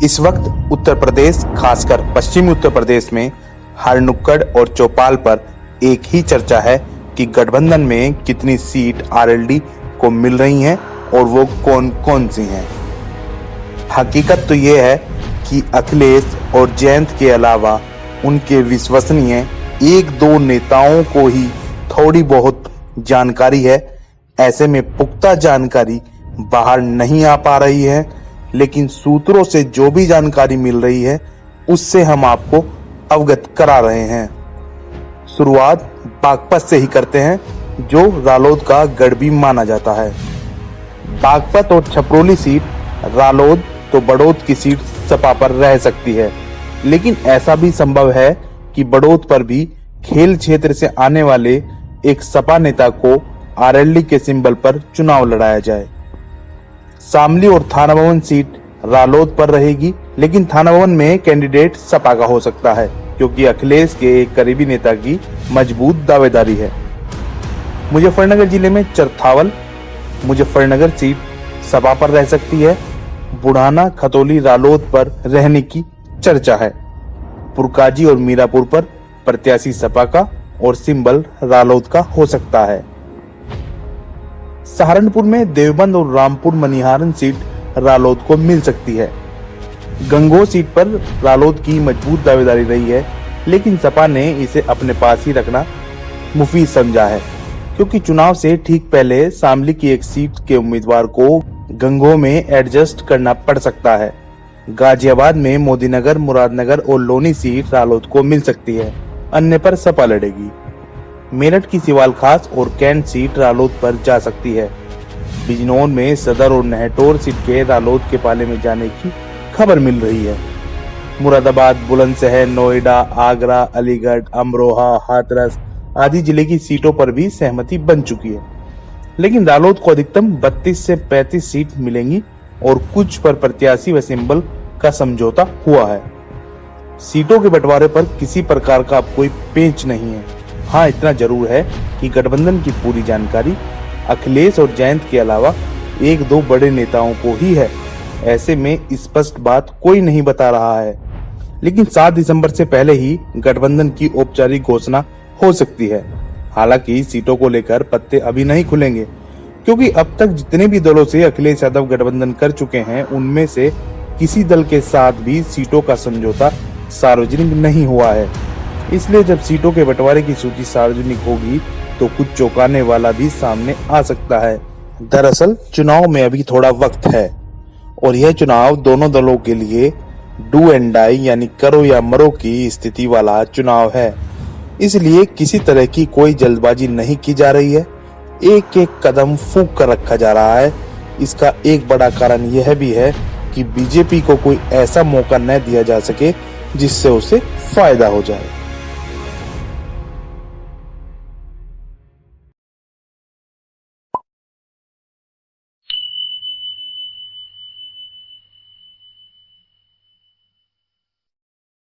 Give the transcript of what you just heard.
इस वक्त उत्तर प्रदेश, खासकर पश्चिमी उत्तर प्रदेश में हर नुक्कड़ और चौपाल पर एक ही चर्चा है कि गठबंधन में कितनी सीट आरएलडी को मिल रही हैं और वो कौन कौन सी हैं। हकीकत तो ये है कि अखिलेश और जयंत के अलावा उनके विश्वसनीय एक दो नेताओं को ही थोड़ी बहुत जानकारी है। ऐसे में पुख्ता जानकारी बाहर नहीं आ पा रही है, लेकिन सूत्रों से जो भी जानकारी मिल रही है उससे हम आपको अवगत करा रहे हैं। शुरुआत बागपत से ही करते हैं, जो रालोद का गढ़ भी माना जाता है। बागपत और छपरोली सीट रालोद तो बड़ौद की सीट सपा पर रह सकती है, लेकिन ऐसा भी संभव है कि बड़ौद पर भी खेल क्षेत्र से आने वाले एक सपा नेता को आरएलडी के सिंबल पर चुनाव लड़ाया जाए। शामली और थाना भवन सीट रालोद पर रहेगी, लेकिन थाना भवन में कैंडिडेट सपा का हो सकता है, क्योंकि अखिलेश के एक करीबी नेता की मजबूत दावेदारी है। मुजफ्फरनगर जिले में चरथावल मुजफ्फरनगर सीट सपा पर रह सकती है। बुढ़ाना खतौली रालोद पर रहने की चर्चा है। पुरकाजी और मीरापुर पर प्रत्याशी सपा का और सिंबल रालोद का हो सकता है। सहारनपुर में देवबंद और रामपुर मनिहारन सीट रालोद को मिल सकती है। गंगोह सीट पर रालोद की मजबूत दावेदारी रही है, लेकिन सपा ने इसे अपने पास ही रखना मुफीद समझा है, क्योंकि चुनाव से ठीक पहले शामली की एक सीट के उम्मीदवार को गंगोह में एडजस्ट करना पड़ सकता है। गाजियाबाद में मोदीनगर, मुरादनगर और लोनी सीट रालोद को मिल सकती है, अन्य पर सपा लड़ेगी। मेरठ की सिवाल खास और कैंट सीट रालोद पर जा सकती है। बिजनौर में सदर और नहटौर सीट के रालोद के पाले में जाने की खबर मिल रही है। मुरादाबाद, बुलंदशहर, नोएडा, आगरा, अलीगढ़, अमरोहा, हाथरस आदि जिले की सीटों पर भी सहमति बन चुकी है, लेकिन रालोद को अधिकतम 32 से 35 सीट मिलेंगी और कुछ पर प्रत्याशी व सिंबल का समझौता हुआ है। सीटों के बंटवारे पर किसी प्रकार का अब कोई पेच नहीं है। हाँ, इतना जरूर है कि गठबंधन की पूरी जानकारी अखिलेश और जयंत के अलावा एक दो बड़े नेताओं को ही है। ऐसे में स्पष्ट बात कोई नहीं बता रहा है, लेकिन 7 दिसंबर से पहले ही गठबंधन की औपचारिक घोषणा हो सकती है। हालांकि सीटों को लेकर पत्ते अभी नहीं खुलेंगे, क्योंकि अब तक जितने भी दलों से अखिलेश यादव गठबंधन कर चुके हैं, उनमें से किसी दल के साथ भी सीटों का समझौता सार्वजनिक नहीं हुआ है। इसलिए जब सीटों के बंटवारे की सूची सार्वजनिक होगी तो कुछ चौंकाने वाला भी सामने आ सकता है। दरअसल चुनाव में अभी थोड़ा वक्त है और यह चुनाव दोनों दलों के लिए डू एंड डाई यानी करो या मरो की स्थिति वाला चुनाव है। इसलिए किसी तरह की कोई जल्दबाजी नहीं की जा रही है, एक एक कदम फूंक कर रखा जा रहा है। इसका एक बड़ा कारण यह भी है कि बीजेपी को कोई ऐसा मौका न दिया जा सके जिससे उसे फायदा हो जाए।